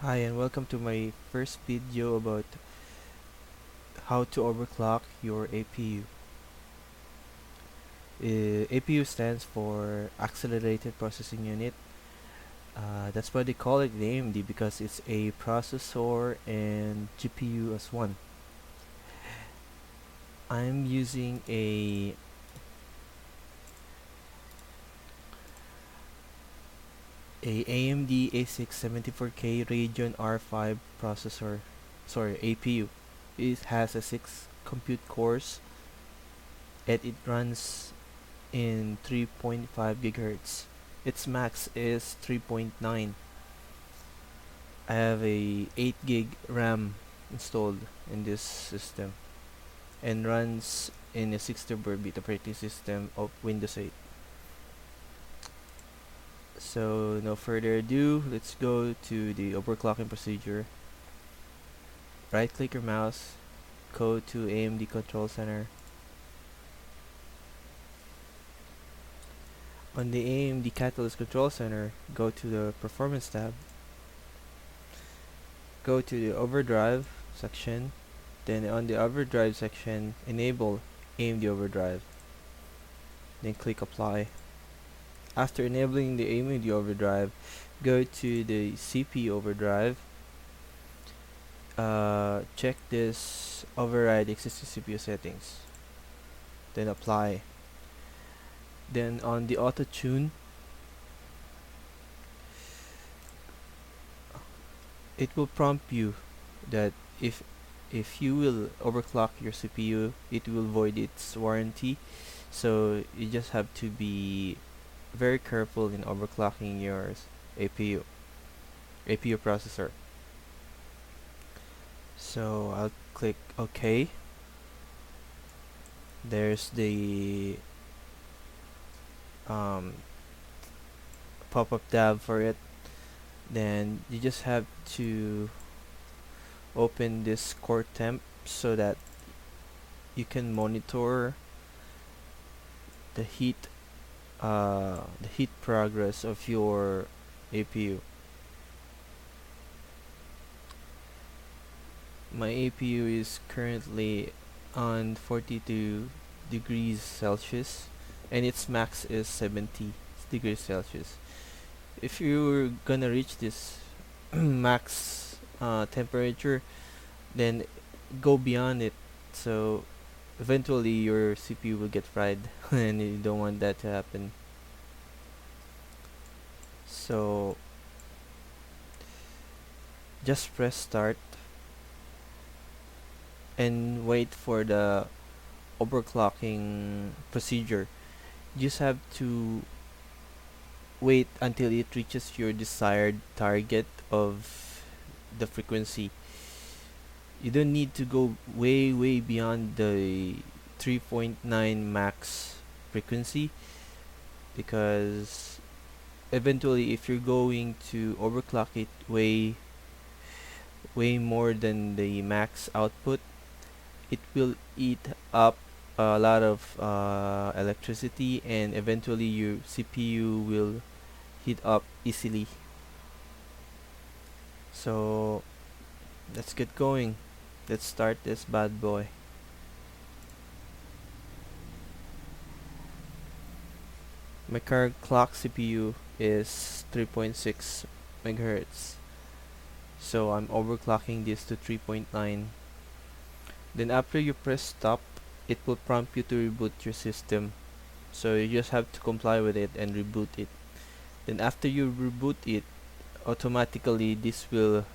Hi and welcome to my first video about how to overclock your APU. APU stands for Accelerated Processing Unit. That's why they call it the AMD because it's a processor and GPU as one. I'm using a AMD A6 74K Radeon R5 processor, APU. It has a 6 compute cores and it runs in 3.5 gigahertz. Its max is 3.9. I have a 8 gig RAM installed in this system and runs in a 64-bit operating system of Windows 8. So no further ado, let's go to the overclocking procedure. Right click your mouse, go to AMD Control Center. On the AMD Catalyst Control Center, go to the Performance tab, go to the Overdrive section, then on the Overdrive section, enable AMD Overdrive, then click Apply. After enabling the AMD Overdrive, go to the CPU Overdrive, check this Override existing CPU settings, then Apply. Then on the Auto Tune, it will prompt you that if you will overclock your CPU, it will void its warranty. So you just have to be very careful in overclocking your APU processor. So I'll click OK. There's the pop-up tab for it. Then you just have to open this core temp so that you can monitor the heat progress of your APU. My APU is currently on 42 degrees Celsius and its max is 70 degrees Celsius. If you're gonna reach this max temperature, then go beyond it, so eventually your CPU will get fried and you don't want that to happen. So just press start and wait for the overclocking procedure. You just have to wait until it reaches your desired target of the frequency. You don't need to go way beyond the 3.9 max frequency, because eventually if you're going to overclock it way more than the max output, it will eat up a lot of electricity and eventually your CPU will heat up easily. So let's get going. Let's start this bad boy. My current clock CPU is 3.6 megahertz, so I'm overclocking this to 3.9. Then after you press stop, it will prompt you to reboot your system, so you just have to comply with it and reboot it. Then after you reboot it, automatically this will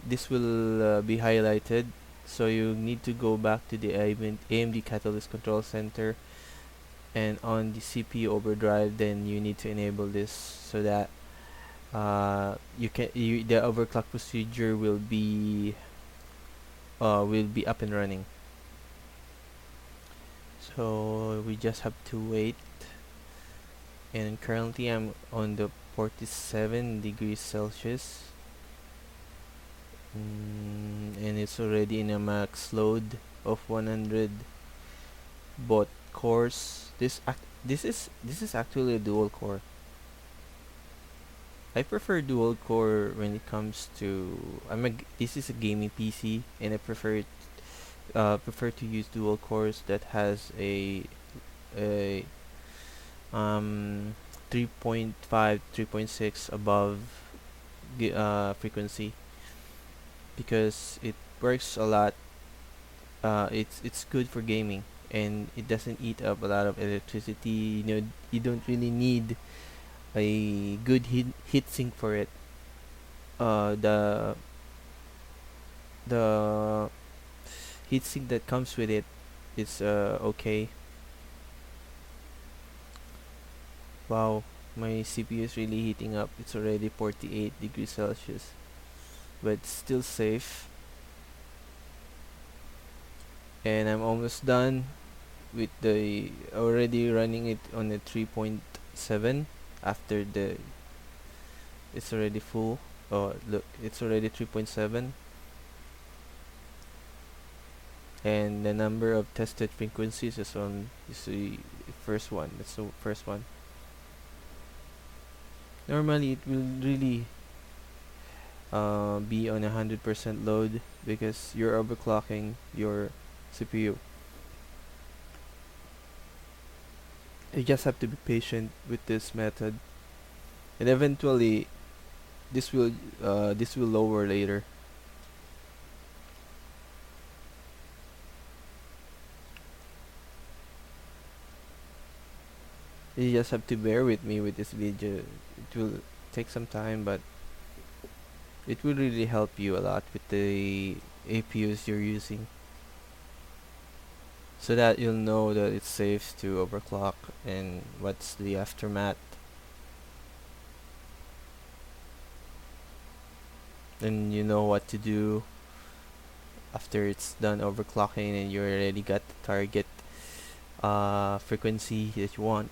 be highlighted, so you need to go back to the AMD Catalyst Control Center, and on the CPU overdrive, then you need to enable this so that the overclock procedure will be up and running. So we just have to wait, and currently I'm on the 47 degrees Celsius, and it's already in a max load of 100 both cores. This is actually a dual core. I prefer dual core when it comes to this is a gaming PC, and I prefer to use dual cores that has a um 3.5 3.6 above frequency, because it works a lot. It's good for gaming, and it doesn't eat up a lot of electricity. You don't really need a good heat sink for it. The heatsink that comes with it is okay. Wow, my CPU is really heating up. It's already 48 degrees Celsius, but still safe. And I'm almost done with the already running it on a 3.7 after the it's already full. Oh, look, it's already 3.7, and the number of tested frequencies is the first one. That's the first one. Normally, it will really be on 100% load because you're overclocking your CPU. You just have to be patient with this method, and eventually this will lower later. You just have to bear with me with this video. It will take some time, but it will really help you a lot with the APUs you're using, so that you'll know that it's safe to overclock and what's the aftermath, and you know what to do after it's done overclocking and you already got the target frequency that you want.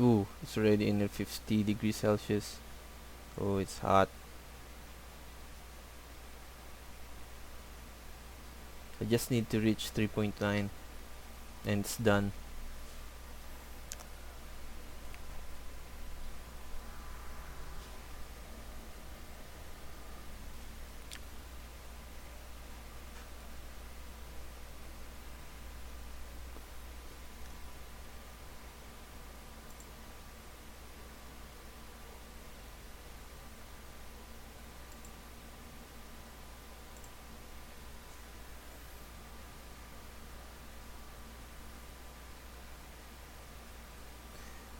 Ooh, it's already in the 50 degrees Celsius. Oh, it's hot. I just need to reach 3.9 and it's done.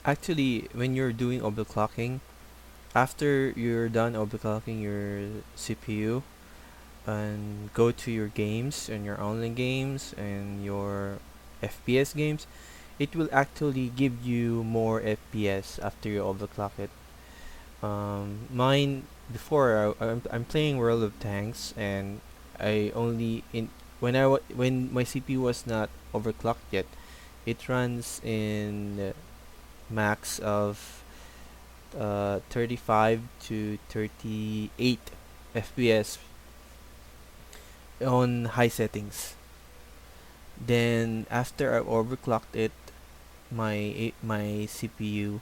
Actually, when you're doing overclocking, after you're done overclocking your CPU, and go to your games and your online games and your FPS games, it will actually give you more FPS after you overclock it. Mine before I'm playing World of Tanks, and I only in when my CPU was not overclocked yet, it runs in max of 35 to 38 FPS on high settings. Then after I overclocked it, my CPU,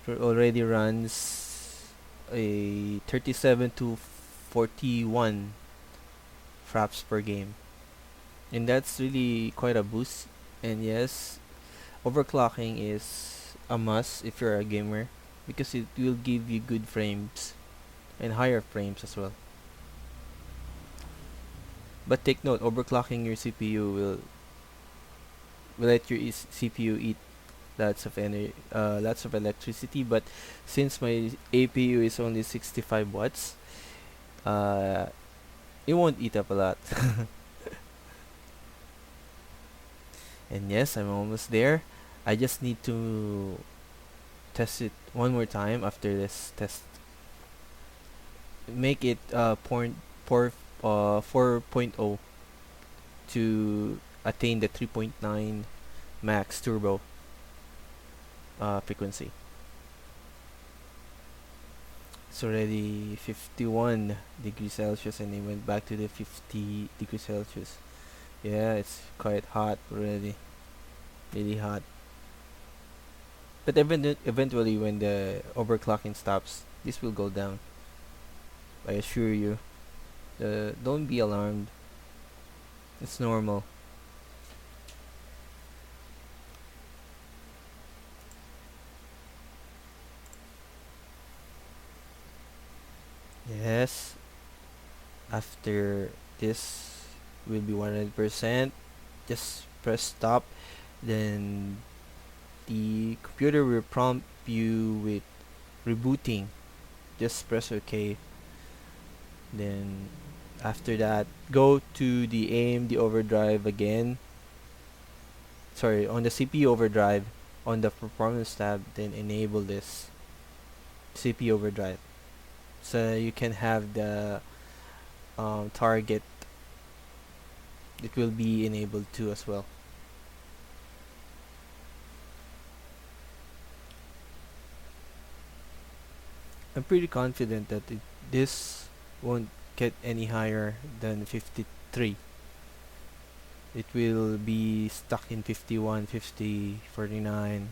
already runs a 37 to 41 fraps per game, and that's really quite a boost. And yes, overclocking is a must if you're a gamer, because it will give you good frames and higher frames as well. But take note, overclocking your CPU will let your CPU eat lots of electricity. But since my APU is only 65 watts, uh, it won't eat up a lot. And yes, I'm almost there. I just need to test it one more time after this test. Make it 4.0 to attain the 3.9 max turbo frequency. It's already 51 degrees Celsius and it went back to the 50 degrees Celsius. Yeah, it's quite hot already. Really hot. But eventually, when the overclocking stops, this will go down. I assure you. Don't be alarmed. It's normal. Yes, after this will be 100%. Just press stop. Then the computer will prompt you with rebooting. Just press OK. Then after that, go to the AMD overdrive again. Sorry, on the CPU overdrive, on the performance tab, then enable this CPU overdrive. So you can have the target. It will be enabled too as well. I'm pretty confident that this won't get any higher than 53. It will be stuck in 51, 50, 49.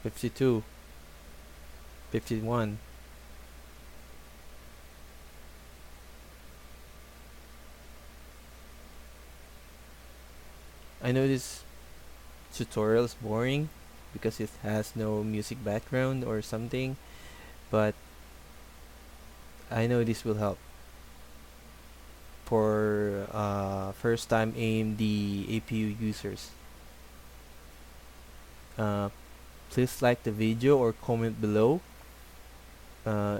52, 51. I know this tutorial is boring because it has no music background or something, but I know this will help for first time AMD APU users. Uh, please like the video or comment below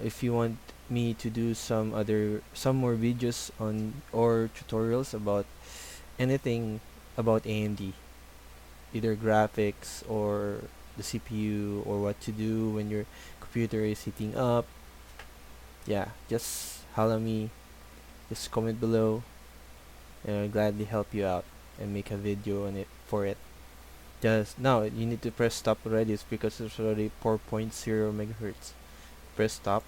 if you want me to do some more videos on or tutorials about anything about AMD, either graphics or the CPU or what to do when your computer is heating up. Yeah, just holla me, just comment below, and I'll gladly help you out and make a video on it for it. Just now you need to press stop already. It's because it's already 4.0 megahertz. Press stop,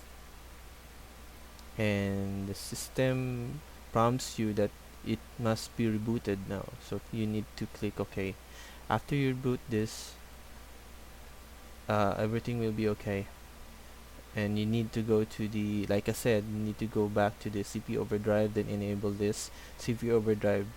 and the system prompts you that it must be rebooted now. So you need to click OK. After you reboot this, everything will be okay. And you need to go to the, like I said, you need to go back to the CPU overdrive, then enable this CPU overdrive